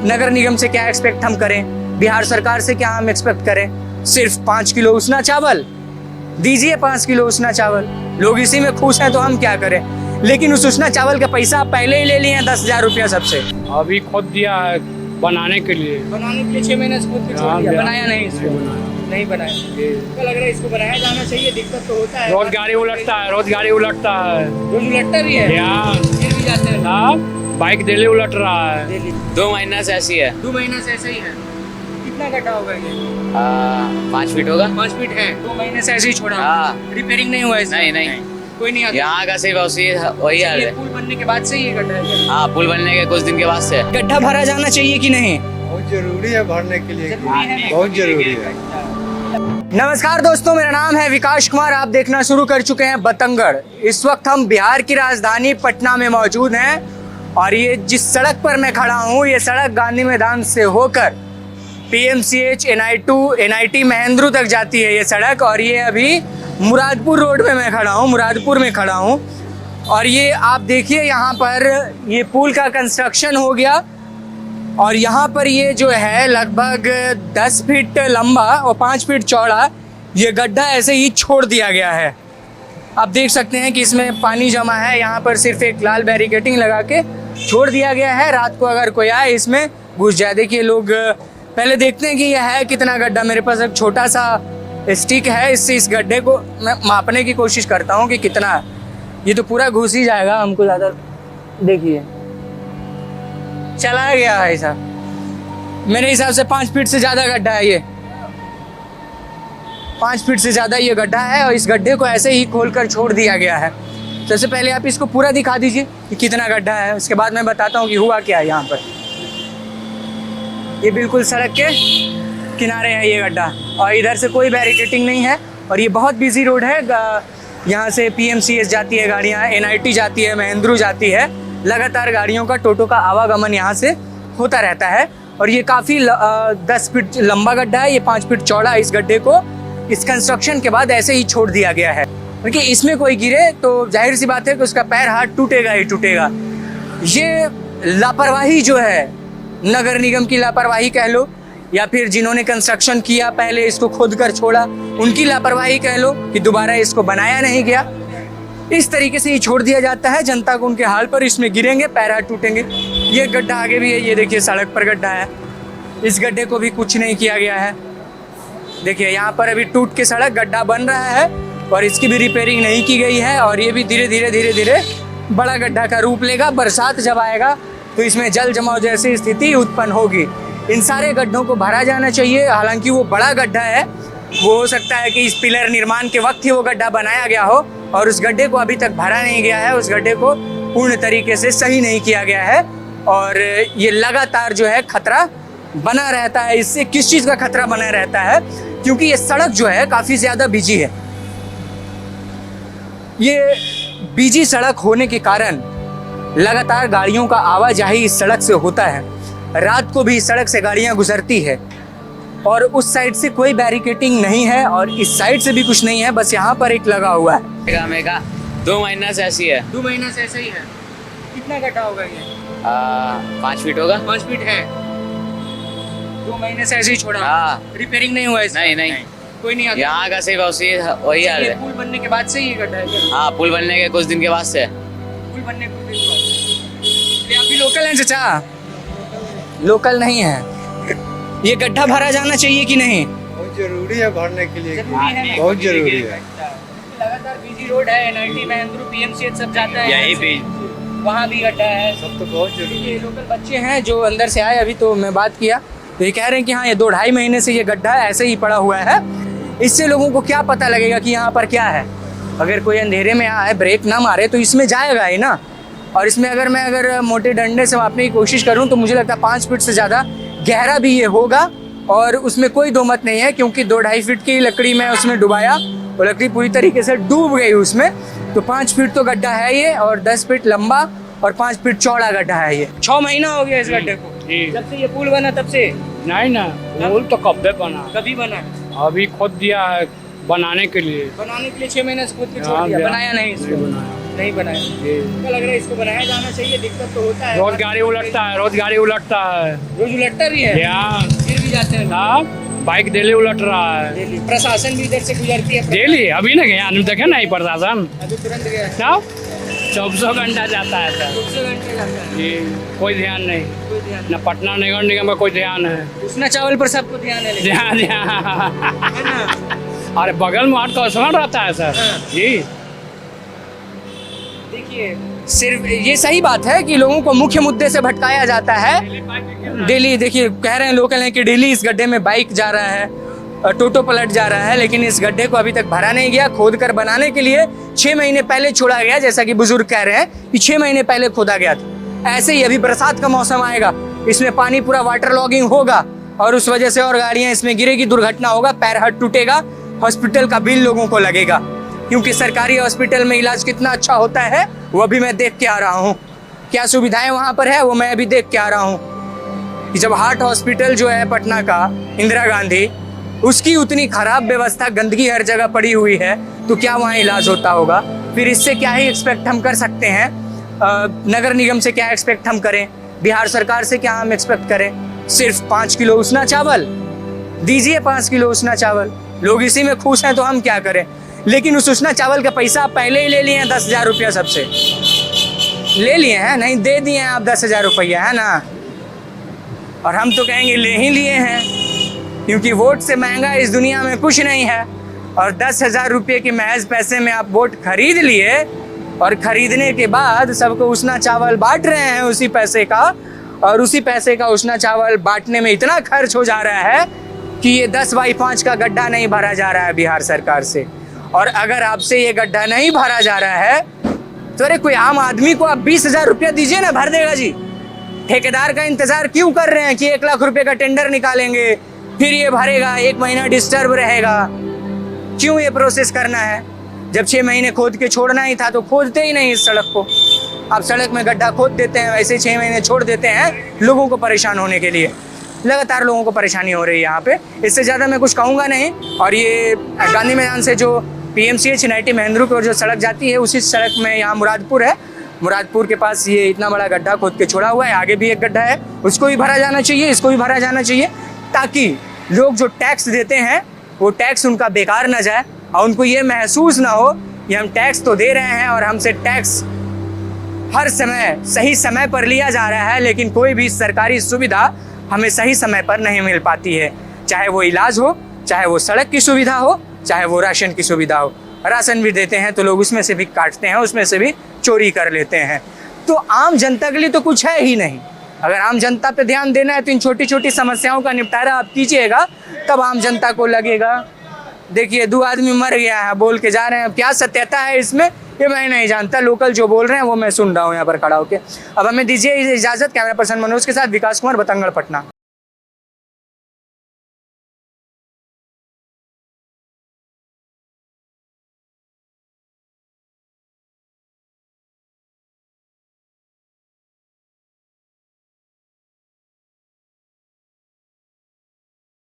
नगर निगम से क्या एक्सपेक्ट हम करें, बिहार सरकार से क्या हम एक्सपेक्ट करें। सिर्फ 5 किलो उसना चावल दीजिए, 5 किलो उसना चावल, लोग इसी में खुश हैं तो हम क्या करें। लेकिन उस उसना चावल का पैसा आप पहले ही ले लिए हैं 10,000 रुपया सबसे। अभी खुद दिया है बनाने के लिए 6 महीने से खुद छोड़ दिया, बनाया नहीं इसको, नहीं बनाया। क्या लग रहा है इसको बनाया जाना चाहिए, दिक्कत तो होता है। रोज गाड़ी उलटता है, रोज गाड़ी उलटता है, रोज उलटता भी है यहाँ फिर भी जाते हैं। हाँ, बाइक डेली उलट रहा है। 2 महीना से ऐसी है। 2 महीने से ऐसा ही है। कितना गड्ढा होगा ये? 5 फीट होगा। 5 फीट है। 2 महीने से ऐसे ही छोड़ा, हाँ। रिपेयरिंग नहीं हुआ इसमें? नहीं कोई नहीं आता। यहाँ का सिर्फ वही हाल ये है। पुल बनने के बाद से ये गड्ढा है? हाँ, पुल बनने के कुछ दिन के बाद से। गड्ढा भरा जाना चाहिए कि नहीं? बहुत जरूरी है भरने के लिए, जरूरी है। बहुत जरूरी है। नमस्कार दोस्तों, मेरा नाम है विकास कुमार। आप देखना शुरू कर चुके हैं बतंगड़। इस वक्त हम बिहार की राजधानी पटना में मौजूद हैं और ये जिस सड़क पर मैं खड़ा हूँ, ये सड़क गांधी मैदान से होकर PMCH NIT महेंद्रू तक जाती है ये सड़क। और ये अभी मुरादपुर रोड में मैं खड़ा हूँ, मुरादपुर में खड़ा हूँ। और ये आप देखिए, यहाँ पर ये पुल का कंस्ट्रक्शन हो गया और यहाँ पर ये जो है लगभग 10 फीट लंबा और 5 फीट चौड़ा ये गड्ढा ऐसे ही छोड़ दिया गया है। आप देख सकते हैं कि इसमें पानी जमा है। यहाँ पर सिर्फ एक लाल बैरिकेटिंग लगा के छोड़ दिया गया है। रात को अगर कोई आए इसमें घुस जाए। देखिए, लोग पहले देखते हैं कि यह है कितना गड्ढा। मेरे पास एक छोटा सा स्टिक है, इससे इस गड्ढे को मैं मापने की कोशिश करता हूँ कि कितना है। ये तो पूरा घुस ही जाएगा हमको ज़्यादा। देखिए, चला गया है साहब। मेरे हिसाब से 5 फीट से ज़्यादा गड्ढा है ये। 5 फीट से ज़्यादा ये गड्ढा है और इस गड्ढे को ऐसे ही खोलकर छोड़ दिया गया है। सबसे पहले आप इसको पूरा दिखा दीजिए कि कितना गड्ढा है, उसके बाद मैं बताता हूँ कि हुआ क्या है यहाँ पर। ये बिल्कुल सड़क के किनारे है ये गड्ढा और इधर से कोई बैरिकेटिंग नहीं है। और ये बहुत बिजी रोड है। यहाँ से PMCH जाती है गाड़ियाँ, NIT जाती है, महेंद्रू जाती है। लगातार गाड़ियों का, टोटो का आवागमन यहाँ से होता रहता है। और ये काफ़ी 10 फीट लंबा गड्ढा है, ये 5 फीट चौड़ा। इस गड्ढे को इस कंस्ट्रक्शन के बाद ऐसे ही छोड़ दिया गया है क्योंकि इसमें कोई गिरे तो जाहिर सी बात है कि उसका पैर हाथ टूटेगा ही टूटेगा। ये लापरवाही जो है, नगर निगम की लापरवाही कह लो या फिर जिन्होंने कंस्ट्रक्शन किया पहले इसको खोद कर छोड़ा उनकी लापरवाही कह लो कि दोबारा इसको बनाया नहीं गया। इस तरीके से ये छोड़ दिया जाता है। जनता को उनके हाल पर, इसमें गिरेंगे, पैर हाथ टूटेंगे। ये गड्ढा आगे भी है, ये देखिए सड़क पर गड्ढा है। इस गड्ढे को भी कुछ नहीं किया गया है। देखिए, यहाँ पर अभी टूट के सड़क गड्ढा बन रहा है और इसकी भी रिपेयरिंग नहीं की गई है। और ये भी धीरे धीरे बड़ा गड्ढा का रूप लेगा। बरसात जब आएगा तो इसमें जल जमाव जैसी स्थिति उत्पन्न होगी। इन सारे गड्ढों को भरा जाना चाहिए। हालांकि वो बड़ा गड्ढा है, वो हो सकता है कि इस पिलर निर्माण के वक्त ही वो गड्ढा बनाया गया हो और उस गड्ढे को अभी तक भरा नहीं गया है, उस गड्ढे को पूर्ण तरीके से सही नहीं किया गया है। और ये लगातार जो है खतरा बना रहता है। इससे किस चीज़ का खतरा बना रहता है? क्योंकि ये सड़क जो है काफ़ी ज़्यादा बिजी है। ये बिजी सड़क होने के कारण लगातार गाड़ियों का आवाजाही इस सड़क से होता है। रात को भी इस सड़क से गाड़ियाँ गुजरती है और उस साइड से कोई बैरिकेटिंग नहीं है और इस साइड से भी कुछ नहीं है, बस यहाँ पर एक लगा हुआ है। मेगा 2 महीना से ऐसी है। 2 महीने से ऐसा ही है। कितना गड्ढा होगा ये? 5 फीट होगा। 5 फीट है। 2 महीने से ऐसे ही छोड़ा, हाँ। रिपेयरिंग नहीं हुआ इसमें? नहीं कोई नहीं आता। यहाँ का सिर्फ वही हाल ये है। पुल बनने के बाद से ये गड्ढा है क्या? हाँ, पुल बनने के कुछ दिन के बाद से। पुल बनने के कुछ दिन बाद। ये आप भी लोकल हैं चाचा? लोकल नहीं है। ये गड्ढा भरा जाना चाहिए कि नहीं? बहुत जरूरी है भरने के लिए, जरूरी है। बहुत जरूरी है। लगातार बिजी रोड है, NIT महेंद्रू PMCH सब जाता है। यही भी वहाँ भी गड्ढा है। सब तो बहुत जरूरी ये है। लोकल बच्चे हैं जो अंदर से आए, अभी तो मैं बात किया तो ये कह रहे हैं कि हाँ, ये 2-2.5 महीने से ये गड्ढा ऐसे ही पड़ा हुआ है। इससे लोगों को क्या पता लगेगा कि यहाँ पर क्या है? अगर कोई अंधेरे में आए, ब्रेक ना मारे तो इसमें जाएगा ही ना। और इसमें अगर मोटे डंडे से मापने की कोशिश करूँ तो मुझे लगता है 5 फीट से ज़्यादा गहरा भी ये होगा। और उसमें कोई दो मत नहीं है क्योंकि 2-2.5 फीट की लकड़ी में उसमें डुबाया, वो लकड़ी पूरी तरीके से डूब गई उसमें। तो 5 फीट तो गड्ढा है ये और 10 फीट लंबा और 5 फीट चौड़ा गड्ढा है ये। 6 महीना हो गया इस गड्ढे को, जब से ये पुल बना तब से? नहीं ना, पुल तो कब बना, कभी बना? अभी खुद दिया है बनाने के लिए। बनाने के लिए 6 महीने से खुद के छोड़ दिया, बनाया नहीं इसको। नहीं बनाया। क्या लग रहा है इसको बनाया जाना चाहिए? दिक्कत तो होता है, रोज गाड़ी उलटता है, रोज गाड़ी उलटता है। रोज उलटता भी है, यहाँ गिर भी जाते हैं। हाँ, बाइक डेली उलट रहा है डेली प्रशासन भी इधर से गुजरती है। डेली। अभी ना गया, देखे नहीं प्रशासन अभी तुरंत गया है। क्या 24 घंटा जाता है सर 24 घंटे जाता है, जी। कोई ध्यान नहीं, कोई ध्यान न पटना नगर निगम का कोई ध्यान है। नहीं। उसना चावल पर सबको ध्यान है, लेकिन ध्यान ध्यान है ना? अरे बगल में आठ का आसमान रहता है सर हाँ। जी। देखिए, सिर्फ ये सही बात है कि लोगों को मुख्य मुद्दे से भटकाया जाता है। डेली देखिए, कह रहे हैं लोकल हैं कि डेली इस गड्ढे में बाइक जा रहा है, टोटो पलट जा रहा है, लेकिन इस गड्ढे को अभी तक भरा नहीं गया। खोद कर बनाने के लिए 6 महीने पहले छोड़ा गया, जैसा कि बुजुर्ग कह रहे हैं कि 6 महीने पहले खोदा गया था। ऐसे ही अभी बरसात का मौसम आएगा, इसमें पानी पूरा वाटर लॉगिंग होगा और उस वजह से और गाड़ियां इसमें गिरेगी, दुर्घटना होगा, पैर हाथ टूटेगा, हॉस्पिटल का बिल लोगों को लगेगा। क्योंकि सरकारी हॉस्पिटल में इलाज कितना अच्छा होता है वो भी मैं देख के आ रहा हूँ, क्या सुविधाएं वहाँ पर है वो मैं अभी देख के आ रहा हूँ। कि जब हार्ट हॉस्पिटल जो है पटना का, इंदिरा गांधी, उसकी उतनी खराब व्यवस्था, गंदगी हर जगह पड़ी हुई है, तो क्या वहाँ इलाज होता होगा? फिर इससे क्या ही एक्सपेक्ट हम कर सकते हैं? नगर निगम से क्या एक्सपेक्ट हम करें? बिहार सरकार से क्या हम एक्सपेक्ट करें? सिर्फ 5 किलो उसना चावल दीजिए, 5 किलो उसना चावल, लोग इसी में खुश हैं तो हम क्या करें? लेकिन उस उसना चावल का पैसा आप पहले ही ले लिए हैं, 10,000 रुपया सबसे ले लिए हैं, नहीं दे दिए हैं आप 10,000 रुपया, है ना? और हम तो कहेंगे ले ही लिए हैं, क्योंकि वोट से महंगा इस दुनिया में कुछ नहीं है। और 10,000 रुपये के महज पैसे में आप वोट खरीद लिए, और खरीदने के बाद सबको उसना चावल बांट रहे हैं उसी पैसे का, और उसी पैसे का उसना चावल बांटने में इतना खर्च हो जा रहा है कि ये 10x5 का गड्ढा नहीं भरा जा रहा है बिहार सरकार से। और अगर आपसे ये गड्ढा नहीं भरा जा रहा है तो अरे कोई आम आदमी को आप 20,000 रुपया दीजिए ना, भर देगा जी। ठेकेदार का इंतजार क्यों कर रहे हैं कि 1 लाख रुपए का टेंडर निकालेंगे, फिर ये भरेगा, 1 महीना डिस्टर्ब रहेगा? क्यों ये प्रोसेस करना है? जब 6 महीने खोद के छोड़ना ही था तो खोदते ही नहीं इस सड़क को। आप सड़क में गड्ढा खोद देते हैं, वैसे 6 महीने छोड़ देते हैं लोगों को परेशान होने के लिए। लगातार लोगों को परेशानी हो रही है यहाँ पे, इससे ज़्यादा मैं कुछ कहूँगा नहीं। और ये गांधी मैदान से जो PMCH NIT महेंद्रू की ओर जो सड़क जाती है, उसी सड़क में यहाँ मुरादपुर है, मुरादपुर के पास ये इतना बड़ा गड्ढा खोद के छोड़ा हुआ है। आगे भी एक गड्ढा है, उसको भी भरा जाना चाहिए, इसको भी भरा जाना चाहिए, ताकि लोग जो टैक्स देते हैं वो टैक्स उनका बेकार ना जाए और उनको ये महसूस ना हो कि हम टैक्स तो दे रहे हैं और हमसे टैक्स हर समय सही समय पर लिया जा रहा है, लेकिन कोई भी सरकारी सुविधा हमें सही समय पर नहीं मिल पाती है। चाहे वो इलाज हो, चाहे वो सड़क की सुविधा हो, चाहे वो राशन की सुविधा हो। राशन भी देते हैं तो लोग उसमें से भी काटते हैं, उसमें से भी चोरी कर लेते हैं। तो आम जनता के लिए तो कुछ है ही नहीं। अगर आम जनता पे ध्यान देना है तो इन छोटी छोटी समस्याओं का निपटारा आप कीजिएगा, तब आम जनता को लगेगा। देखिए 2 आदमी मर गया है बोल के जा रहे हैं, क्या सत्यता है इसमें ये मैं नहीं जानता। लोकल जो बोल रहे हैं वो मैं सुन रहा हूँ यहाँ पर खड़ा होकर। अब हमें दीजिए इजाज़त। कैमरा पर्सन मनोज के साथ विकास कुमार, बतंगड़, पटना।